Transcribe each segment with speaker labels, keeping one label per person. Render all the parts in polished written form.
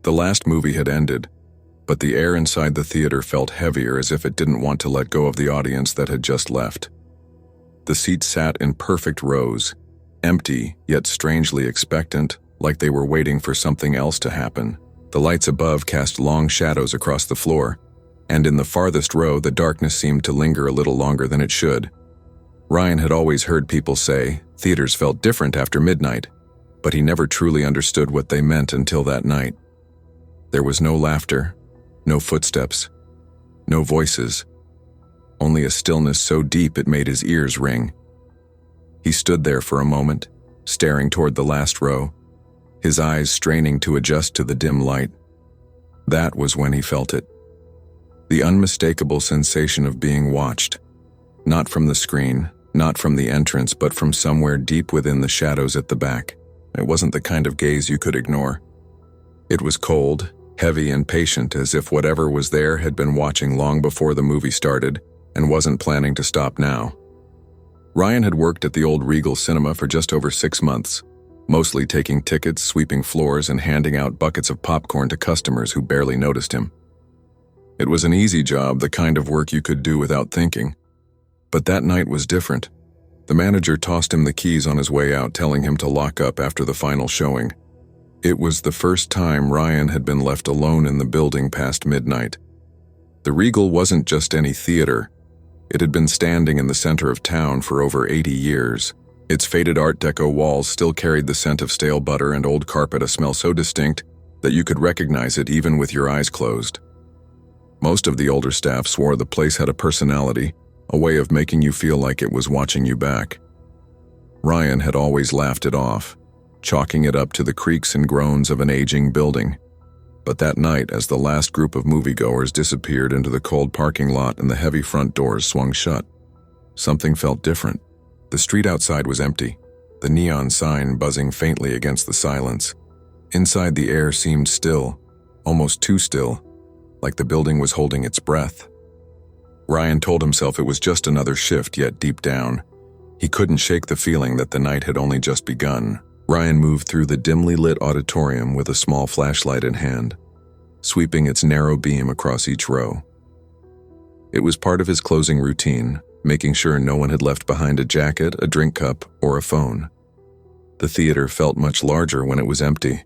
Speaker 1: The last movie had ended, but the air inside the theater felt heavier, as if it didn't want to let go of the audience that had just left. The seats sat in perfect rows, empty yet strangely expectant, like they were waiting for something else to happen. The lights above cast long shadows across the floor, and in the farthest row the darkness seemed to linger a little longer than it should. Ryan had always heard people say theaters felt different after midnight, but he never truly understood what they meant until that night. There was no laughter, no footsteps, no voices, only a stillness so deep it made his ears ring. He stood there for a moment, staring toward the last row, his eyes straining to adjust to the dim light. That was when he felt it. The unmistakable sensation of being watched, not from the screen, not from the entrance, but from somewhere deep within the shadows at the back. It wasn't the kind of gaze you could ignore. It was cold, heavy, and patient, as if whatever was there had been watching long before the movie started and wasn't planning to stop now. Ryan had worked at the old Regal Cinema for just over 6 months, mostly taking tickets, sweeping floors, and handing out buckets of popcorn to customers who barely noticed him. It was an easy job, the kind of work you could do without thinking. But that night was different. The manager tossed him the keys on his way out, telling him to lock up after the final showing. It was the first time Ryan had been left alone in the building past midnight. The Regal wasn't just any theater. It had been standing in the center of town for over 80 years. Its faded Art Deco walls still carried the scent of stale butter and old carpet, a smell so distinct that you could recognize it even with your eyes closed. Most of the older staff swore the place had a personality, a way of making you feel like it was watching you back. Ryan had always laughed it off, chalking it up to the creaks and groans of an aging building. But that night, as the last group of moviegoers disappeared into the cold parking lot and the heavy front doors swung shut, something felt different. The street outside was empty, the neon sign buzzing faintly against the silence. Inside, the air seemed still, almost too still, like the building was holding its breath. Ryan told himself it was just another shift, yet deep down, he couldn't shake the feeling that the night had only just begun. Ryan moved through the dimly lit auditorium with a small flashlight in hand, sweeping its narrow beam across each row. It was part of his closing routine, making sure no one had left behind a jacket, a drink cup, or a phone. The theater felt much larger when it was empty,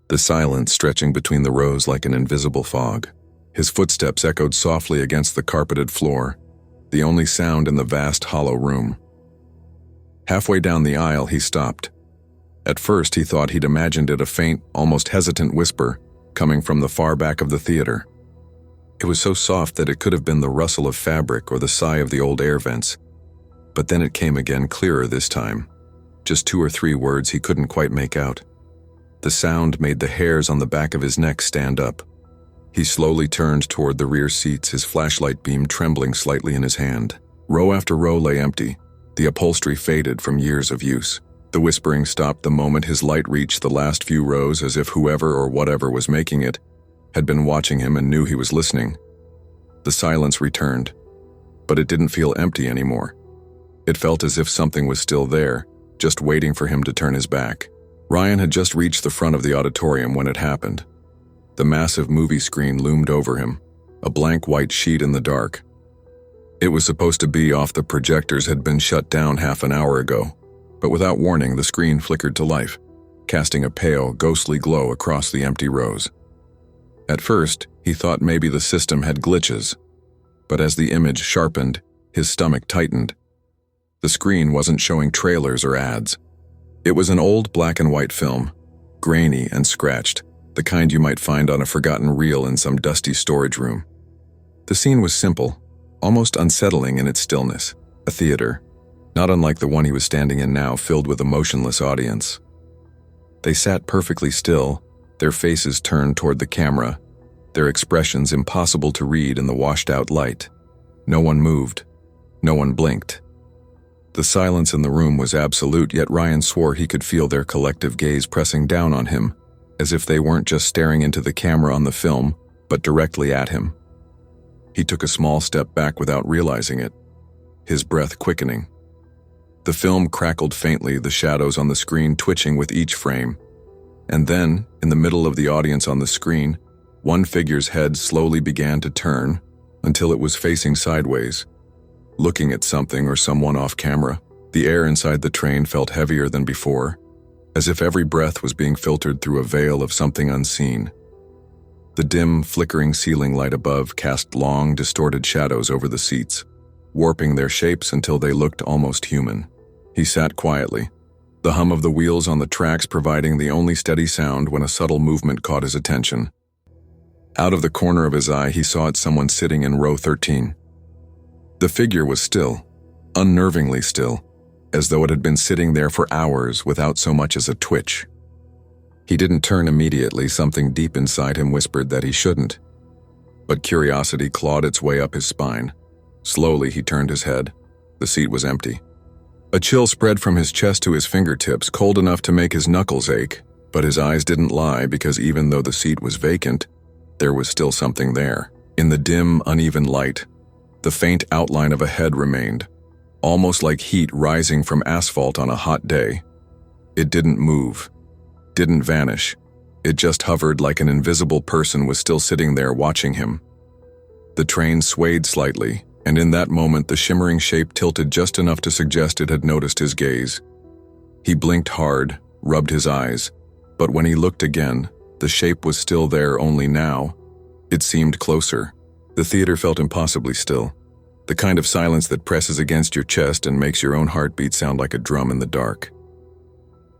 Speaker 1: the silence stretching between the rows like an invisible fog. His footsteps echoed softly against the carpeted floor, the only sound in the vast hollow room. Halfway down the aisle, he stopped. At first, he thought he'd imagined it a faint, almost hesitant whisper coming from the far back of the theater. It was so soft that it could have been the rustle of fabric or the sigh of the old air vents. But then it came again, clearer this time. Just 2 or 3 words he couldn't quite make out. The sound made the hairs on the back of his neck stand up. He slowly turned toward the rear seats, his flashlight beam trembling slightly in his hand. Row after row lay empty, the upholstery faded from years of use. The whispering stopped the moment his light reached the last few rows, as if whoever or whatever was making it had been watching him and knew he was listening. The silence returned, but it didn't feel empty anymore. It felt as if something was still there, just waiting for him to turn his back. Ryan had just reached the front of the auditorium when it happened. The massive movie screen loomed over him, a blank white sheet in the dark. It was supposed to be off. The projectors had been shut down half an hour ago, but without warning, the screen flickered to life, casting a pale, ghostly glow across the empty rows. At first, he thought maybe the system had glitches, but as the image sharpened, his stomach tightened. The screen wasn't showing trailers or ads. It was an old black and white film, grainy and scratched, the kind you might find on a forgotten reel in some dusty storage room. The scene was simple, almost unsettling in its stillness. A theater, not unlike the one he was standing in now, filled with a motionless audience. They sat perfectly still, their faces turned toward the camera, their expressions impossible to read in the washed-out light. No one moved. No one blinked. The silence in the room was absolute, yet Ryan swore he could feel their collective gaze pressing down on him, as if they weren't just staring into the camera on the film, but directly at him. He took a small step back without realizing it, his breath quickening. The film crackled faintly, the shadows on the screen twitching with each frame. And then, in the middle of the audience on the screen, one figure's head slowly began to turn until it was facing sideways, looking at something or someone off camera. The air inside the train felt heavier than before, as if every breath was being filtered through a veil of something unseen. The dim, flickering ceiling light above cast long, distorted shadows over the seats, warping their shapes until they looked almost human. He sat quietly, the hum of the wheels on the tracks providing the only steady sound when a subtle movement caught his attention. Out of the corner of his eye, he saw someone sitting in row 13. The figure was still, unnervingly still, as though it had been sitting there for hours without so much as a twitch. He didn't turn immediately. Something deep inside him whispered that he shouldn't. But curiosity clawed its way up his spine. Slowly, he turned his head. The seat was empty. A chill spread from his chest to his fingertips, cold enough to make his knuckles ache, but his eyes didn't lie because even though the seat was vacant, there was still something there. In the dim, uneven light, the faint outline of a head remained, almost like heat rising from asphalt on a hot day. It didn't move, didn't vanish. It just hovered like an invisible person was still sitting there watching him. The train swayed slightly, and in that moment the shimmering shape tilted just enough to suggest it had noticed his gaze. He blinked hard, rubbed his eyes, but when he looked again, the shape was still there, only now it seemed closer. The theater felt impossibly still, the kind of silence that presses against your chest and makes your own heartbeat sound like a drum in the dark.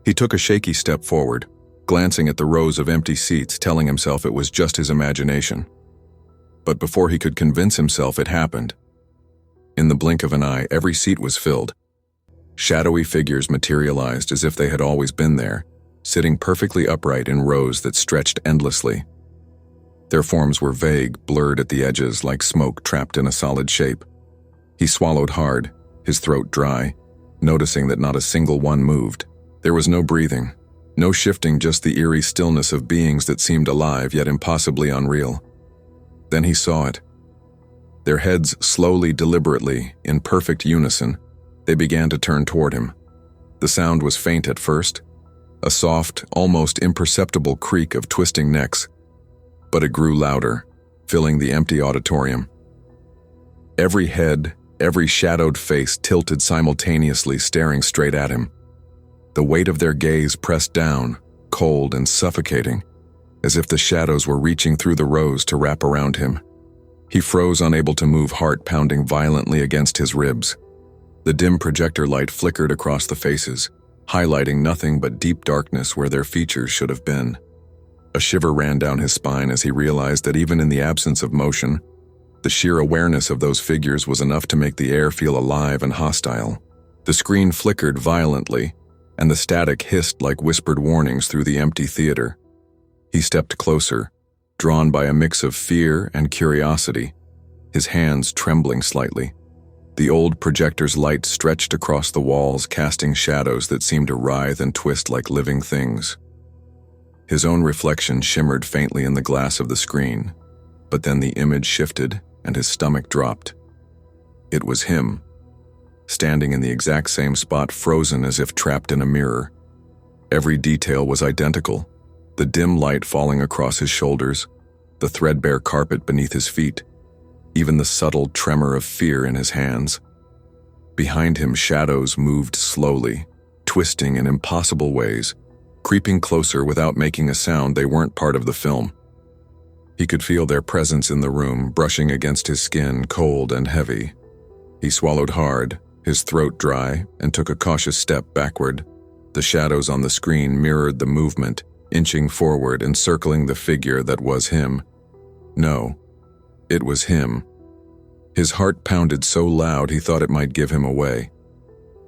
Speaker 1: He took a shaky step forward, glancing at the rows of empty seats, telling himself it was just his imagination. But before he could convince himself, it happened. In the blink of an eye, every seat was filled. Shadowy figures materialized as if they had always been there, sitting perfectly upright in rows that stretched endlessly. Their forms were vague, blurred at the edges like smoke trapped in a solid shape. He swallowed hard, his throat dry, noticing that not a single one moved. There was no breathing, no shifting, just the eerie stillness of beings that seemed alive yet impossibly unreal. Then he saw it. Their heads slowly, deliberately, in perfect unison, they began to turn toward him. The sound was faint at first, a soft, almost imperceptible creak of twisting necks, but it grew louder, filling the empty auditorium. Every head, every shadowed face tilted simultaneously, staring straight at him. The weight of their gaze pressed down, cold and suffocating, as if the shadows were reaching through the rows to wrap around him. He froze, unable to move, heart pounding violently against his ribs. The dim projector light flickered across the faces, highlighting nothing but deep darkness where their features should have been. A shiver ran down his spine as he realized that even in the absence of motion, the sheer awareness of those figures was enough to make the air feel alive and hostile. The screen flickered violently, and the static hissed like whispered warnings through the empty theater. He stepped closer, drawn by a mix of fear and curiosity, his hands trembling slightly. The old projector's light stretched across the walls, casting shadows that seemed to writhe and twist like living things. His own reflection shimmered faintly in the glass of the screen, but then the image shifted and his stomach dropped. It was him, standing in the exact same spot, frozen as if trapped in a mirror. Every detail was identical, the dim light falling across his shoulders, the threadbare carpet beneath his feet, even the subtle tremor of fear in his hands. Behind him, shadows moved slowly, twisting in impossible ways, creeping closer without making a sound. They weren't part of the film. He could feel their presence in the room, brushing against his skin, cold and heavy. He swallowed hard, his throat dry, and took a cautious step backward. The shadows on the screen mirrored the movement, inching forward and circling the figure that was him. No, it was him. His heart pounded so loud he thought it might give him away.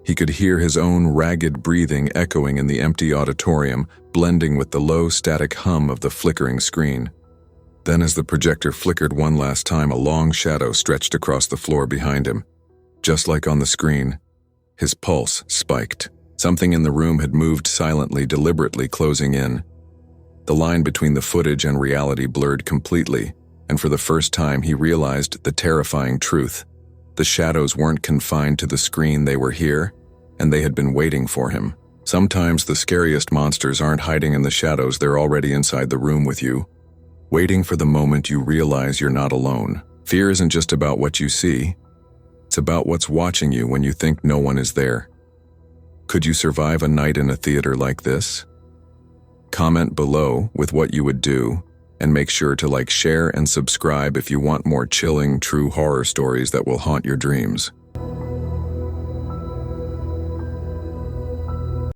Speaker 1: He could hear his own ragged breathing echoing in the empty auditorium, blending with the low static hum of the flickering screen. Then, as the projector flickered one last time, a long shadow stretched across the floor behind him. Just like on the screen, his pulse spiked. Something in the room had moved silently, deliberately closing in. The line between the footage and reality blurred completely, and for the first time he realized the terrifying truth. The shadows weren't confined to the screen, they were here, and they had been waiting for him. Sometimes the scariest monsters aren't hiding in the shadows, they're already inside the room with you, waiting for the moment you realize you're not alone. Fear isn't just about what you see, it's about what's watching you when you think no one is there. Could you survive a night in a theater like this? Comment below with what you would do, and make sure to like, share, and subscribe if you want more chilling, true horror stories that will haunt your dreams.